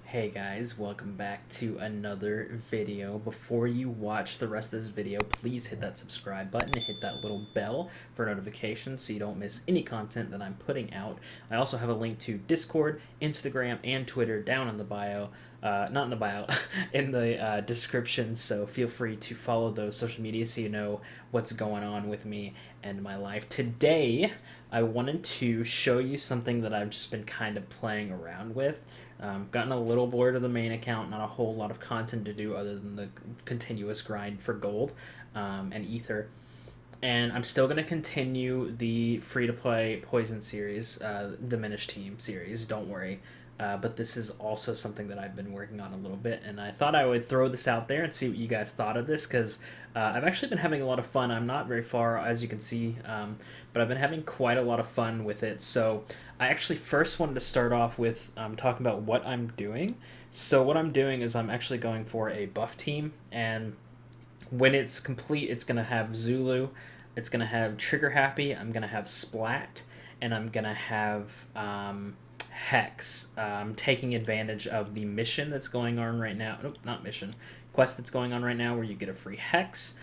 Hey guys, welcome back to another video. Before you watch the rest of this video, please hit that subscribe button and hit that little bell for notifications so you don't miss any content that I'm putting out. I also have a link to Discord, Instagram, and Twitter down in the bio. Not in the bio, in the description, so feel free to follow those social media so you know what's going on with me and my life. Today, I wanted to show you something that I've just been kind of playing around with. Gotten a little bored of the main account, not a whole lot of content to do other than the continuous grind for gold and ether. And I'm still going to continue the free to play Poison series, Diminished Team series, don't worry. But this is also something that I've been working on a little bit, and I thought I would throw this out there and see what you guys thought of this because I've actually been having a lot of fun. I'm not very far, as you can see, but I've been having quite a lot of fun with it. So I actually first wanted to start off with talking about what I'm doing. So what I'm doing is I'm actually going for a buff team, and when it's complete, it's going to have Zulu, it's going to have Trigger Happy, I'm going to have Splat, and I'm going to have Hex, taking advantage of the mission that's going on right now. Nope, not mission. Quest that's going on right now where you get a free Hex.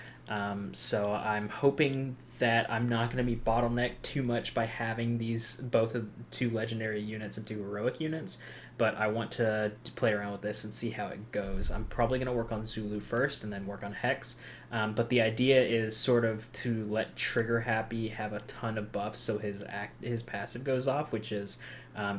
So I'm hoping that I'm not going to be bottlenecked too much by having these both of two legendary units and two heroic units, but I want to play around with this and see how it goes. I'm probably going to work on Zulu first and then work on Hex, but the idea is sort of to let Trigger Happy have a ton of buffs so his passive goes off, which is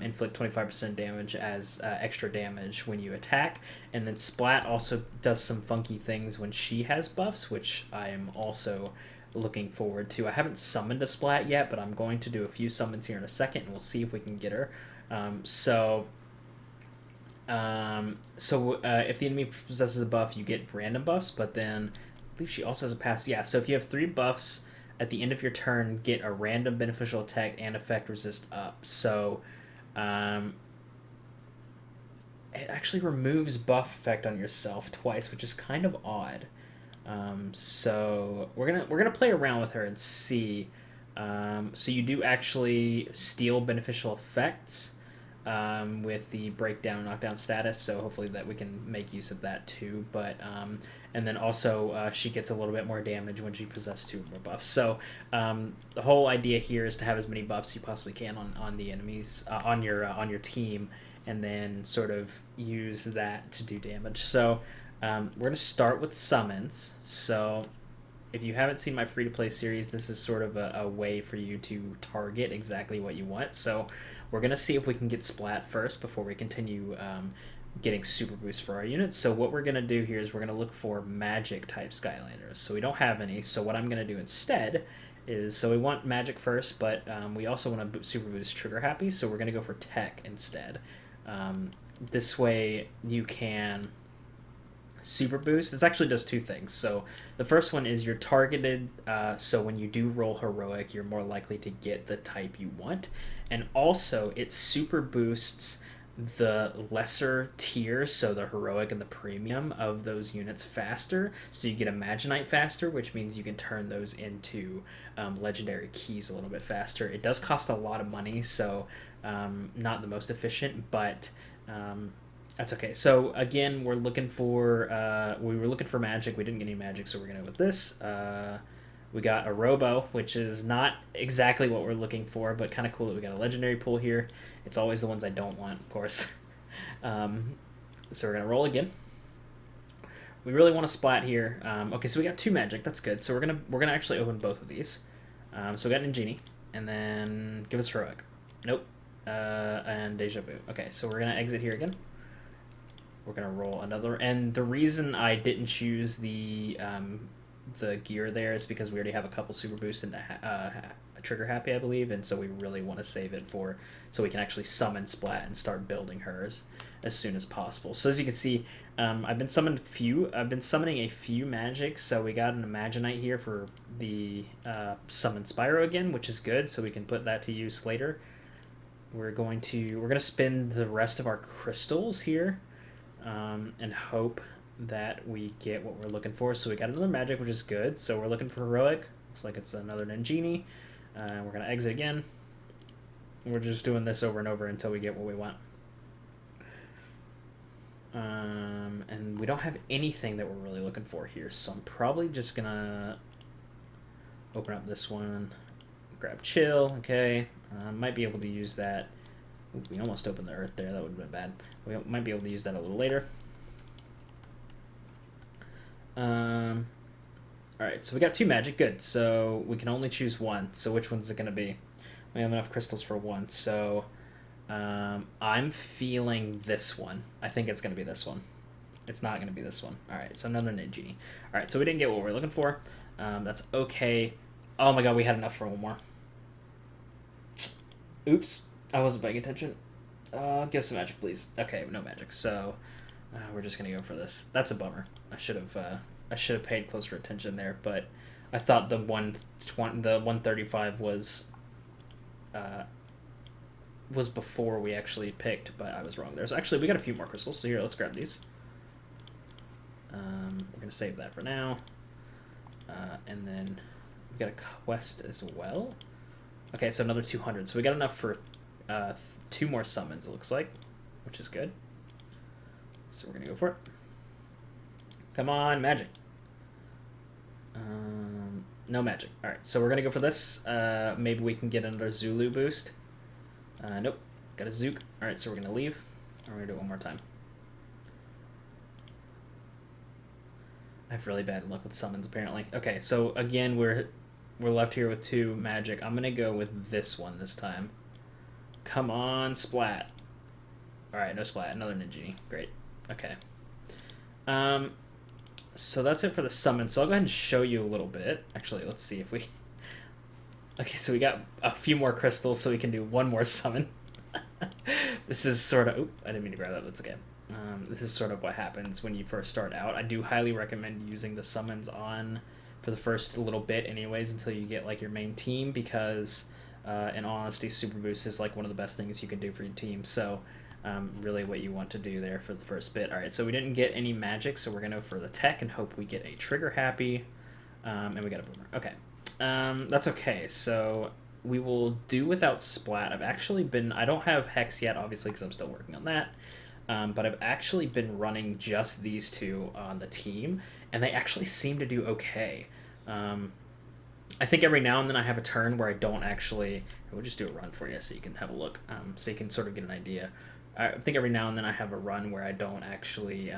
inflict 25% damage as extra damage when you attack, and then Splat also does some funky things when she has buffs, which I am also looking forward to. I haven't summoned a Splat yet, but I'm going to do a few summons here in a second, and we'll see if we can get her. If the enemy possesses a buff, you get random buffs, but then I believe she also has a pass. Yeah, so if you have 3 buffs at the end of your turn, get a random beneficial attack and effect resist up. So it actually removes buff effect on yourself twice, which is kind of odd. So we're gonna play around with her and see. So you do actually steal beneficial effects with the breakdown knockdown status, so hopefully that we can make use of that too. But and then also she gets a little bit more damage when she possesses 2 more buffs. So the whole idea here is to have as many buffs you possibly can on the enemies on your team, and then sort of use that to do damage. So we're gonna start with summons. So if you haven't seen my free-to-play series, this is sort of a way for you to target exactly what you want. So we're going to see if we can get Splat first before we continue getting super boost for our units. So what we're going to do here is we're going to look for magic type Skylanders. So we don't have any, so what I'm going to do instead is, so we want magic first, but we also want to super boost Trigger Happy, so we're going to go for tech instead. This way you can super boost. This actually does 2 things. So the first one is you're targeted, so when you do roll heroic, you're more likely to get the type you want, and also it super boosts the lesser tiers, so the heroic and the premium of those units faster, so you get Imaginite faster, which means you can turn those into legendary keys a little bit faster. It does cost a lot of money, so not the most efficient, but that's okay. So again, we're looking for we were looking for magic. We didn't get any magic, so we're gonna go with this. We got a Robo, which is not exactly what we're looking for, but kind of cool that we got a legendary pool here. It's always the ones I don't want, of course. So we're gonna roll again. We really want to Splat here. Okay, so we got 2 magic. That's good. So we're gonna actually open both of these. So we got Ningini, and then give us heroic. Nope. And Deja Vu. Okay, so we're gonna exit here again. We're gonna roll another, and the reason I didn't choose the gear there is because we already have a couple super boosts into Trigger Happy, I believe, and so we really want to save it for so we can actually summon Splat and start building hers as soon as possible. So as you can see, I've been summoning a few magic. So we got an Imaginite here for the summon Spyro again, which is good. So we can put that to use later. We're gonna spend the rest of our crystals here. And hope that we get what we're looking for. So we got another magic, which is good. So we're looking for heroic. Looks like it's another Ningini. We're going to exit again. We're just doing this over and over until we get what we want. And we don't have anything that we're really looking for here, so I'm probably just gonna open up this one, grab chill, okay. Might be able to use that. Ooh, we almost opened the earth there, that would have been bad. We might be able to use that a little later. Alright, so we got 2 magic, good. So we can only choose one, so which one's it gonna be? We have enough crystals for one, so I'm feeling this one. I think it's gonna be this one. It's not gonna be this one. Alright, so another Knit Genie. Alright, so we didn't get what we're looking for. That's okay. Oh my god, we had enough for one more. Oops, I wasn't paying attention. Get some magic, please. Okay, no magic, so we're just gonna go for this. That's a bummer. I should have paid closer attention there, but I thought the 135 was before we actually picked, but I was wrong there. So actually, we got a few more crystals. So here, let's grab these. We're gonna save that for now, and then we got a quest as well. Okay, so another 200. So we got enough for 2 more summons. It looks like, which is good. So we're gonna go for it. Come on, magic. No magic. All right, so we're gonna go for this. Maybe we can get another Zulu boost. Nope, got a Zook. All right, so we're gonna leave. We're gonna do it one more time. I have really bad luck with summons, apparently. Okay, so again, we're left here with 2 magic. I'm gonna go with this one this time. Come on, splat. All right, no splat. Another Ninjini. Great. Okay. So that's it for the summon. So I'll go ahead and show you a little bit. Actually, let's see if we... Okay, so we got a few more crystals, so we can do one more summon. This is sort of... Oop, I didn't mean to grab that. That's okay. This is sort of what happens when you first start out. I do highly recommend using the summons on for the first little bit anyways until you get like your main team, because in all honesty, Super Boost is like one of the best things you can do for your team. So really what you want to do there for the first bit. All right, so we didn't get any magic, so we're going to go for the tech and hope we get a Trigger Happy. And we got a Boomer. Okay. That's okay. So we will do without Splat. I don't have Hex yet, obviously, because I'm still working on that. But I've actually been running just these 2 on the team, and they actually seem to do okay. I think every now and then I have a turn where I don't actually... We'll just do a run for you so you can have a look, so you can sort of get an idea. I think every now and then I have a run where I don't actually...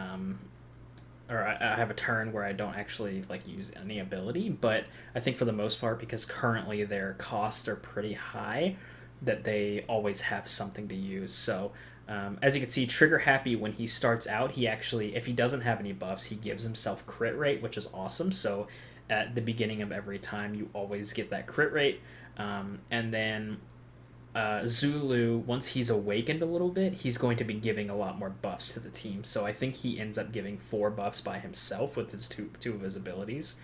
or I have a turn where I don't actually like use any ability, but I think for the most part, because currently their costs are pretty high, that they always have something to use. So as you can see, Trigger Happy, when he starts out, he actually, if he doesn't have any buffs, he gives himself crit rate, which is awesome. So at the beginning of every time, you always get that crit rate. And then Zulu, once he's awakened a little bit, he's going to be giving a lot more buffs to the team. So I think he ends up giving 4 buffs by himself with his two of his abilities.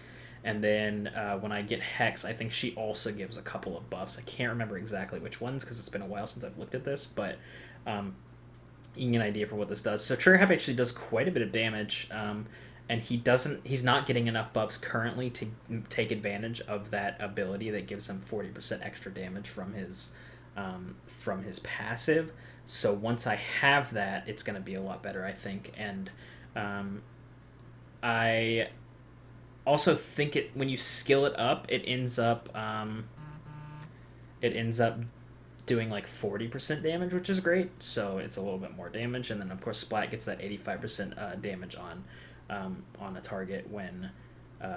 And then when I get Hex, I think she also gives a couple of buffs. I can't remember exactly which ones because it's been a while since I've looked at this, but you can get an idea for what this does. So Trigger Happy actually does quite a bit of damage, and he's not getting enough buffs currently to take advantage of that ability that gives him 40% extra damage from his passive. So once I have that, it's going to be a lot better, I think. And I also think when you skill it up, it ends up doing like 40% damage, which is great. So it's a little bit more damage, and then of course Splat gets that 85% damage on a target when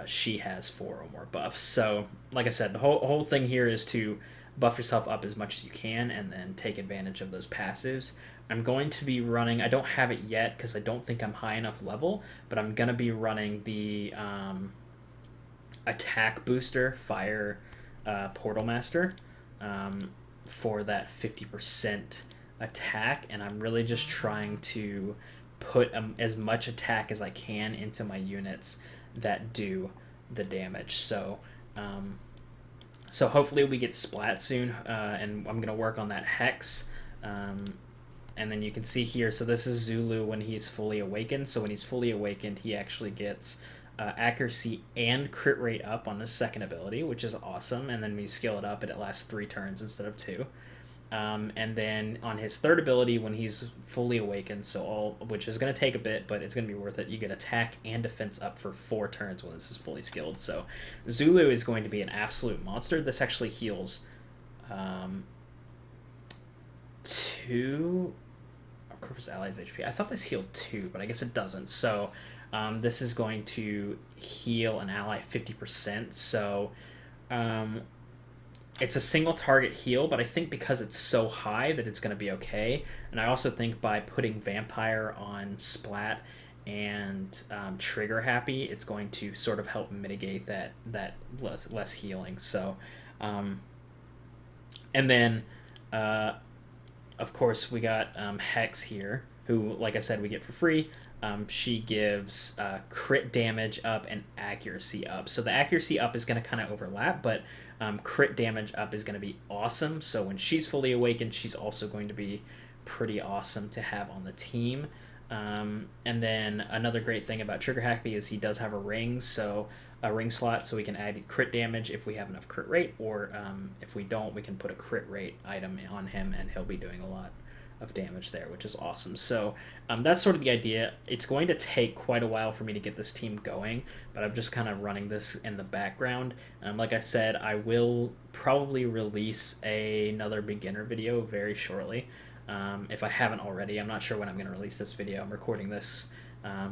she has 4 or more buffs. So like I said, the whole thing here is to buff yourself up as much as you can and then take advantage of those passives. I'm going to be running, I don't have it yet because I don't think I'm high enough level, but I'm going to be running the attack booster, Fire Portal Master, for that 50% attack, and I'm really just trying to put as much attack as I can into my units that do the damage. So so hopefully we get Splat soon, and I'm going to work on that Hex. And then you can see here, so this is Zulu when he's fully awakened. So when he's fully awakened, he actually gets accuracy and crit rate up on his second ability, which is awesome. And then when you scale it up, it lasts 3 turns instead of 2. And then on his third ability, when he's fully awakened, which is going to take a bit, but it's going to be worth it, you get attack and defense up for 4 turns when this is fully skilled. So Zulu is going to be an absolute monster. This actually heals 2 Corpus Allies HP. I thought this healed 2, but I guess it doesn't. So this is going to heal an ally 50%. So it's a single target heal, but I think because it's so high that it's going to be okay. And I also think by putting Vampire on Splat and Trigger Happy, it's going to sort of help mitigate that less healing. So, and then of course we got Hex here, who, like I said, we get for free. She gives crit damage up and accuracy up. So the accuracy up is going to kind of overlap, but crit damage up is going to be awesome. So when she's fully awakened, she's also going to be pretty awesome to have on the team. And then another great thing about Trigger Happy is he does have a ring slot, so we can add crit damage if we have enough crit rate, or if we don't, we can put a crit rate item on him and he'll be doing a lot of damage there, which is awesome. So that's sort of the idea. It's going to take quite a while for me to get this team going, but I'm just kind of running this in the background. Like I said, I will probably release another beginner video very shortly, if I haven't already. I'm not sure when I'm going to release this video. I'm recording this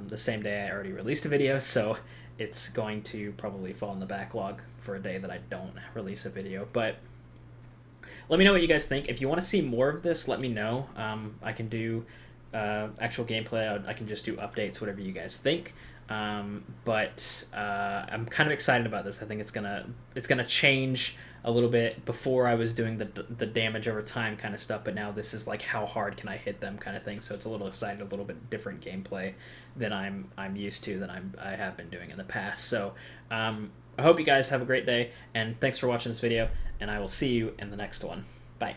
the same day I already released a video, so it's going to probably fall in the backlog for a day that I don't release a video. But let me know what you guys think. If you want to see more of this, let me know. I can do actual gameplay. I can just do updates, whatever you guys think. But I'm kind of excited about this. I think it's gonna change a little bit. Before I was doing the damage over time kind of stuff, but now this is like how hard can I hit them kind of thing. So it's a little exciting, a little bit different gameplay than I'm used to, than I have been doing in the past. So I hope you guys have a great day, and thanks for watching this video, and I will see you in the next one. Bye.